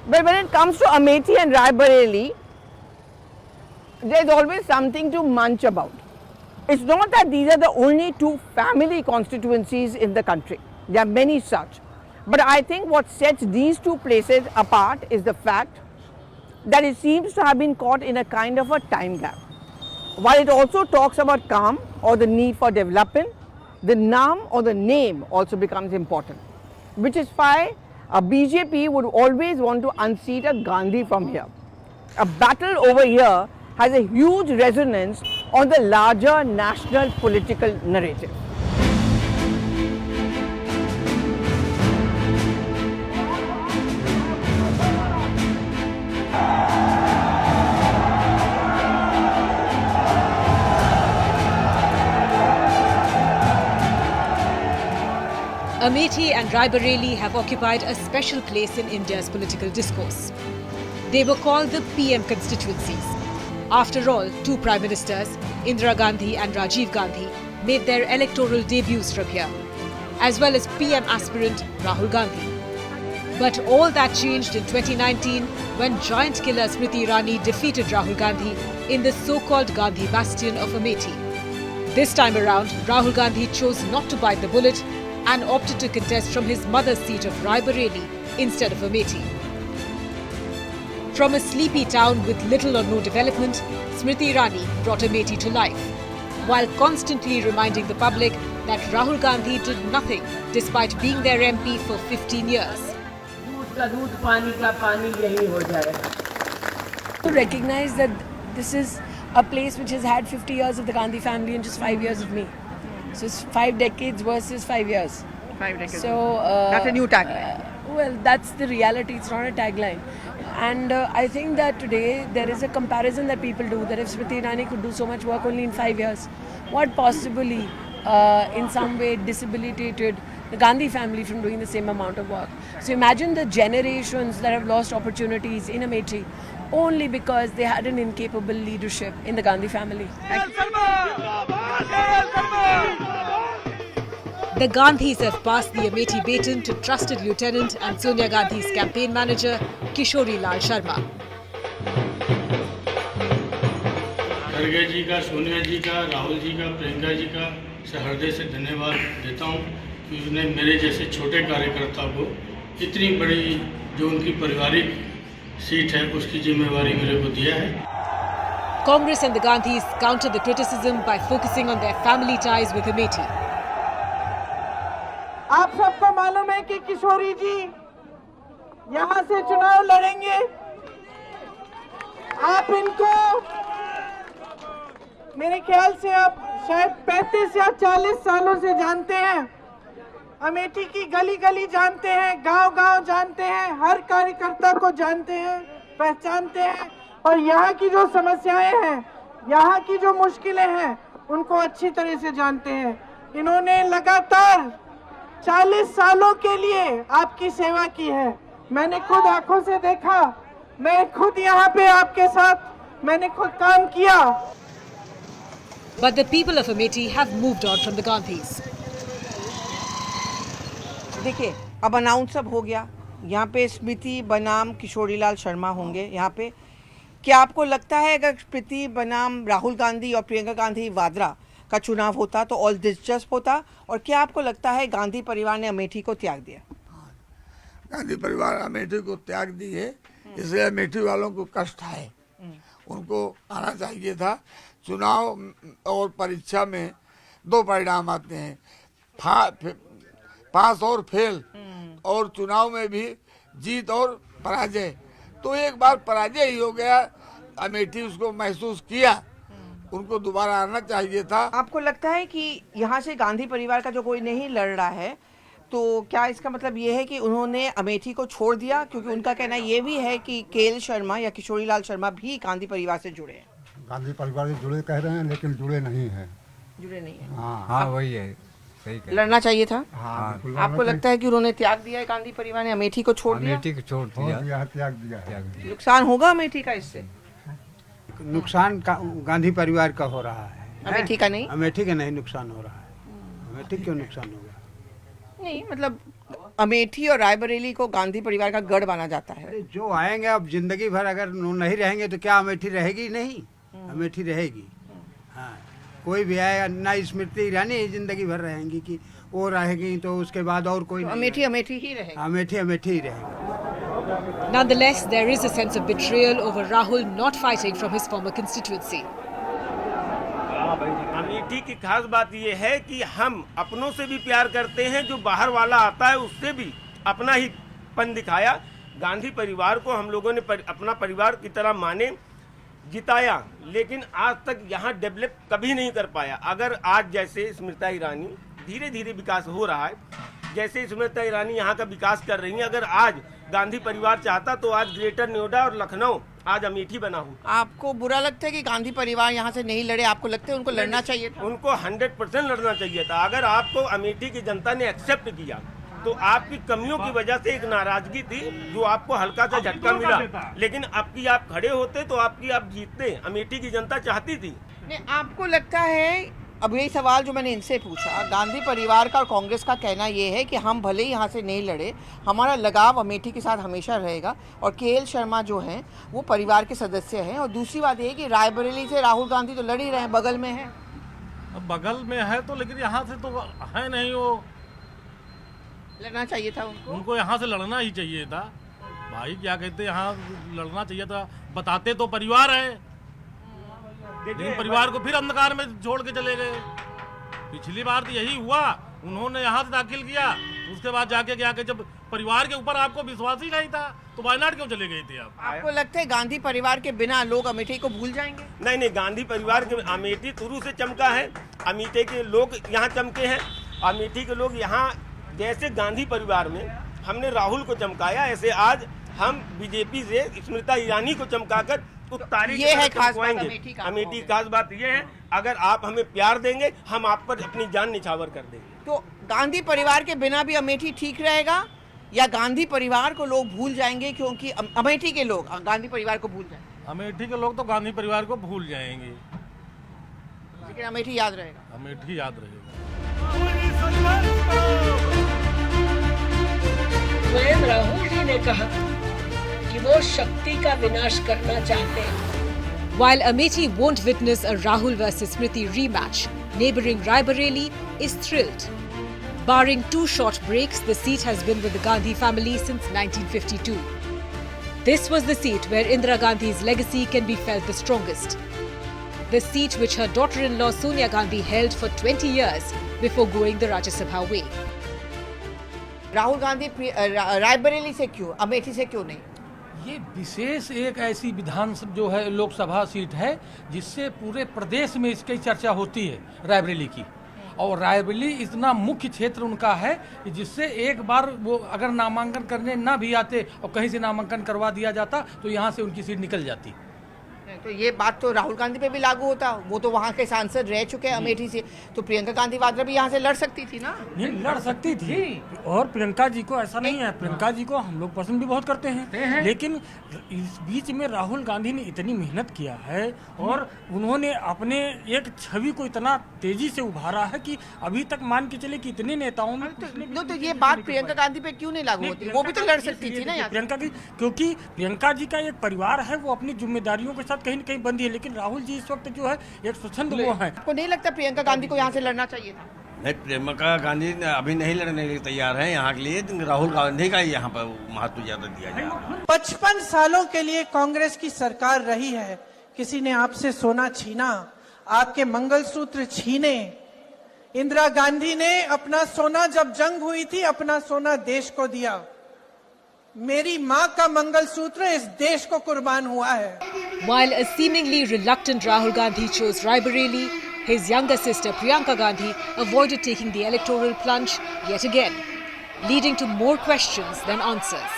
But when it comes to Amethi and Raebareli, there's always something to munch about. It's not that these are the only two family constituencies in the country. There are many such. But I think what sets these two places apart is the fact that it seems to have been caught in a kind of a time gap. While it also talks about calm or the need for development, the naam or the name also becomes important, which is why a BJP would always want to unseat a Gandhi from here. A battle over here has a huge resonance on the larger national political narrative. Amethi and Raebareli have occupied a special place in India's political discourse. They were called the PM constituencies. After all, two prime ministers, Indira Gandhi and Rajiv Gandhi, made their electoral debuts from here, as well as PM aspirant Rahul Gandhi. But all that changed in 2019 when giant killer Smriti Irani defeated Rahul Gandhi in the so-called Gandhi bastion of Amethi. This time around, Rahul Gandhi chose not to bite the bullet and opted to contest from his mother's seat of Raebareli instead of Amethi. From a sleepy town with little or no development, Smriti Irani brought Amethi to life, while constantly reminding the public that Rahul Gandhi did nothing despite being their MP for 15 years. To recognize that this is a place which has had 50 years of the Gandhi family and just 5 years of me. So it's 5 decades versus 5 years. 5 decades. So that's a new tagline. Well, that's the reality. It's not a tagline. And I think that today there is a comparison that people do that if Smriti Irani could do so much work only in 5 years, what possibly in some way disabilitated the Gandhi family from doing the same amount of work. So imagine the generations that have lost opportunities in Amethi only because they had an incapable leadership in the Gandhi family. The Gandhis have passed the Amethi baton to trusted lieutenant and Sonia Gandhi's campaign manager, Kishori Lal Sharma. खड़गे जी का, सोनिया जी का, राहुल जी का, प्रियंका जी का से हृदय से धन्यवाद देता हूं कि उसने मेरे जैसे छोटे कार्यकर्ता को इतनी बड़ी जो उनकी पारिवारिक सीट है उसकी जिम्मेवारी मेरे को दिया है. Congress and the Gandhis countered the criticism by focusing on their family ties with Amethi. आप सबको मालूम है कि किशोरी जी यहाँ से चुनाव लड़ेंगे. आप इनको मेरे ख्याल से आप शायद 35 या 40 सालों से जानते हैं. अमेठी की गली गली जानते हैं, गांव गांव जानते हैं, हर कार्यकर्ता को जानते हैं, पहचानते हैं और यहाँ की जो समस्याएं हैं, यहाँ की जो मुश्किलें हैं, उनको अच्छी तरह से जानते हैं. इन्होंने लगातार 40 सालों के लिए आपकी सेवा की है. मैंने खुद आंखों से देखा, मैं खुद यहाँ पे आपके साथ मैंने खुद काम किया. But the people of Amethi have moved on from the Gandhis. देखिए, अब अनाउंस अब हो गया. यहाँ पे स्मृति बनाम किशोरी लाल शर्मा होंगे. यहाँ पे क्या आपको लगता है अगर स्मृति बनाम राहुल गांधी और प्रियंका गांधी वाड्रा का चुनाव होता तो और दिलचस्प होता? और क्या आपको लगता है गांधी परिवार ने अमेठी को त्याग दिया? गांधी परिवार अमेठी को त्याग दी है, इसलिए अमेठी वालों को कष्ट है. उनको आना चाहिए था. चुनाव और परीक्षा में दो परिणाम आते हैं, पास और फेल, और चुनाव में भी जीत और पराजय. तो एक बार पराजय ही हो गया. अमेठी उसको महसूस किया, उनको दोबारा आना चाहिए था. आपको लगता है कि यहाँ से गांधी परिवार का जो कोई नहीं लड़ रहा है, तो क्या इसका मतलब ये है कि उन्होंने अमेठी को छोड़ दिया? क्योंकि उनका कहना ये भी है कि केएल शर्मा या किशोरी लाल शर्मा भी गांधी परिवार से जुड़े हैं. गांधी परिवार से जुड़े कह रहे हैं, लेकिन जुड़े नहीं हैं. जुड़े नहीं है. हाँ वही है, सही कह. लड़ना चाहिए था. हाँ, आपको लगता है कि उन्होंने त्याग दिया है, गांधी परिवार ने अमेठी को छोड़ दिया? अमेठी को छोड़ दिया, त्याग दिया है. नुकसान होगा अमेठी का इससे? नुकसान गांधी परिवार का हो रहा है, अमेठी का नहीं. अमेठी का नहीं नुकसान हो रहा है. अमेठी क्यों नुकसान होगा? नहीं, मतलब अमेठी और रायबरेली को गांधी परिवार का गढ़ माना जाता है। अरे जो आएंगे अब जिंदगी भर अगर नहीं रहेंगे तो क्या अमेठी रहेगी? नहीं, अमेठी रहेगी। हाँ, कोई भी आएगा ना, स्मृति ईरानी जिंदगी भर रहेंगी कि वो रहेगी तो उसके बाद और कोई नहीं अमेठी अमेठी ही रहेगा। अमेठी अमेठी ही रहेगी। Nonetheless, there is a sense of betrayal over Rahul not fighting from his former constituency. Amethi की खास बात यह है कि हम अपनों से भी प्यार करते हैं, जो बाहर वाला आता है उससे भी अपना ही पन दिखाया। गांधी परिवार को हम लोगों ने अपना परिवार की तरह माने, जिताया, लेकिन आज तक यहाँ डेवलप कभी नहीं कर पाया। अगर आज जैसे स्मृति ईरानी धीरे धीरे विकास हो रहा है, जैसे स्मृति ईरानी यहाँ का विकास कर रही हैं, अगर आज गांधी परिवार चाहता तो आज ग्रेटर नोएडा और लखनऊ आज अमेठी बना हो। आपको बुरा लगता है कि गांधी परिवार यहाँ से नहीं लड़े? आपको लगता है उनको लड़ना चाहिए था? उनको 100% लड़ना चाहिए था। अगर आपको अमेठी की जनता ने एक्सेप्ट किया तो आपकी कमियों की वजह से एक नाराजगी थी जो आपको हल्का सा झटका मिला, लेकिन अब की आप खड़े होते तो आपकी आप जीतते। अमेठी की जनता चाहती थी। नहीं, आपको लगता है, अब यही सवाल जो मैंने इनसे पूछा, गांधी परिवार का और कांग्रेस का कहना ये है कि हम भले ही यहाँ से नहीं लड़े, हमारा लगाव अमेठी के साथ हमेशा रहेगा, और केएल शर्मा जो हैं वो परिवार के सदस्य हैं। और दूसरी बात ये कि रायबरेली से राहुल गांधी तो लड़ ही रहे हैं, बगल में है। अब बगल में है तो, लेकिन यहाँ से तो है नहीं, वो लड़ना चाहिए था उनको यहाँ से लड़ना ही चाहिए था। भाई क्या कहते, यहाँ लड़ना चाहिए था। बताते तो परिवार है, लेकिन परिवार को फिर अंधकार में छोड़ के चले गए। पिछली बार तो यही हुआ, उन्होंने यहाँ से दाखिल किया, उसके बाद जाके क्या कि जब परिवार के ऊपर आपको विश्वास ही नहीं था तो वायनाड क्यों चले गए थे आप? आपको लगता है गांधी परिवार के बिना लोग अमेठी को भूल जाएंगे? नहीं नहीं, गांधी परिवार के अमेठी शुरू से चमका है, अमेठी के लोग यहाँ चमके हैं। अमेठी के लोग यहाँ, जैसे गांधी परिवार में हमने राहुल को चमकाया, ऐसे आज हम बीजेपी से स्मृति ईरानी को चमकाकर ये है खास बात अमेठी खास बात ये है, अगर आप हमें प्यार देंगे हम आप पर अपनी जान निछावर कर देंगे। तो गांधी परिवार के बिना भी अमेठी ठीक रहेगा, या गांधी परिवार को लोग भूल जाएंगे क्योंकि अमेठी के लोग गांधी परिवार को भूल जाएंगे? अमेठी के लोग तो गांधी परिवार को भूल जाएंगे, लेकिन अमेठी याद रहेगा। अमेठी याद रहेगा। स्वयं राहुल जी ने कहा कि वो शक्ति का विनाश करना चाहते हैं। While Amethi won't witness a Rahul versus Smriti rematch, neighbouring Raebareli is thrilled. Barring 2 short breaks, the seat has been with the Gandhi family since 1952. This was the seat where Indira Gandhi's legacy can be felt the strongest. The seat which her daughter-in-law Sonia Gandhi held for 20 years before going the Rajya Sabha way. Rahul Gandhi Raebareli से क्यों, अमेठी से क्यों नहीं? ये विशेष एक ऐसी विधानसभा जो है लोकसभा सीट है जिससे पूरे प्रदेश में इसकी चर्चा होती है, रायबरेली की। और रायबरेली इतना मुख्य क्षेत्र उनका है कि जिससे एक बार वो अगर नामांकन करने ना भी आते और कहीं से नामांकन करवा दिया जाता तो यहाँ से उनकी सीट निकल जाती। तो ये बात तो राहुल गांधी पे भी लागू होता, वो तो वहाँ के सांसद रह चुके हैं अमेठी से, तो प्रियंका गांधी वाड्रा भी यहाँ से लड़ सकती थी ना? नहीं, लड़ सकती थी। और प्रियंका जी को ऐसा नहीं है, प्रियंका जी को हम लोग पसंद भी बहुत करते हैं, लेकिन इस बीच में राहुल गांधी ने इतनी मेहनत किया है और उन्होंने अपने एक छवि को इतना तेजी से उभारा है कि अभी तक मान के चले कि इतने नेताओं में तो ये बात प्रियंका गांधी पे क्यों नहीं लागू होती? वो भी तो लड़ सकती थी ना प्रियंका की, क्योंकि प्रियंका जी का एक परिवार है, वो अपनी जिम्मेदारियों के साथ कहीं न कहीं बंदी है, लेकिन राहुल जी इस वक्त जो है एक स्वच्छंद वो है। आपको नहीं लगता प्रियंका गांधी को यहाँ से लड़ना चाहिए था? नहीं, प्रियंका गांधी अभी नहीं लड़ने के लिए तैयार है यहाँ के लिए, राहुल गांधी का यहाँ पर महत्व ज्यादा दिया जाए। 55 सालों के लिए कांग्रेस की सरकार रही है, किसी ने आपसे सोना छीना, आपके मंगलसूत्र छीने। इंदिरा गांधी ने अपना सोना, जब जंग हुई थी, अपना सोना देश को दिया। मेरी माँ का मंगलसूत्र इस देश को कुर्बान हुआ है। While a seemingly reluctant Rahul Gandhi chose Raebareli, his younger sister Priyanka Gandhi avoided taking the electoral plunge yet again, leading to more questions than answers.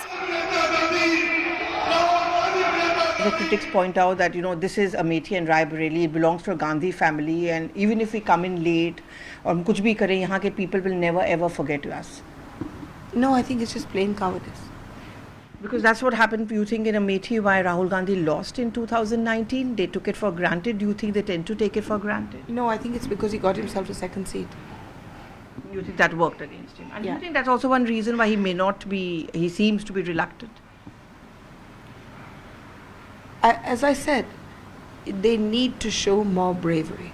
The critics point out that, this is Amethi and Raebareli, it belongs to a Gandhi family, and even if we come in late or kuch bhi kare, yahan ke people will never ever forget us. No, I think it's just plain cowardice. Because that's what happened, you think, in Amethi, why Rahul Gandhi lost in 2019? They took it for granted. Do you think they tend to take it for granted? No, I think it's because he got himself a second seat. You think that worked against him? And do Yeah. you think that's also one reason why he seems to be reluctant? As I said, they need to show more bravery.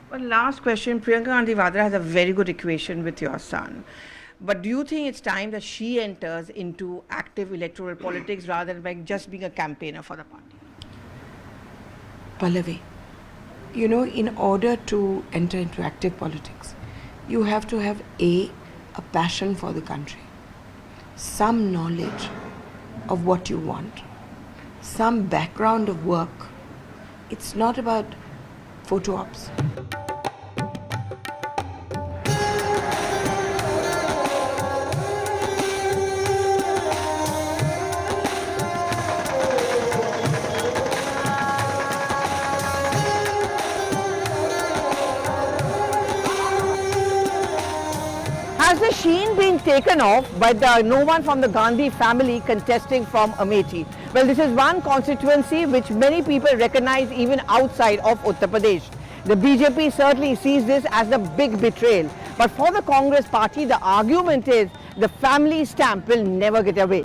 One last question. Priyanka Gandhi Vadra has a very good equation with your son. But do you think it's time that she enters into active electoral politics rather than just being a campaigner for the party? Pallavi, you know, in order to enter into active politics, you have to have a passion for the country, some knowledge of what you want, some background of work. It's not about photo ops. Has the sheen been taken off by no one from the Gandhi family contesting from Amethi? Well, this is one constituency which many people recognize even outside of Uttar Pradesh. The BJP certainly sees this as the big betrayal. But for the Congress party, the argument is the family stamp will never get away.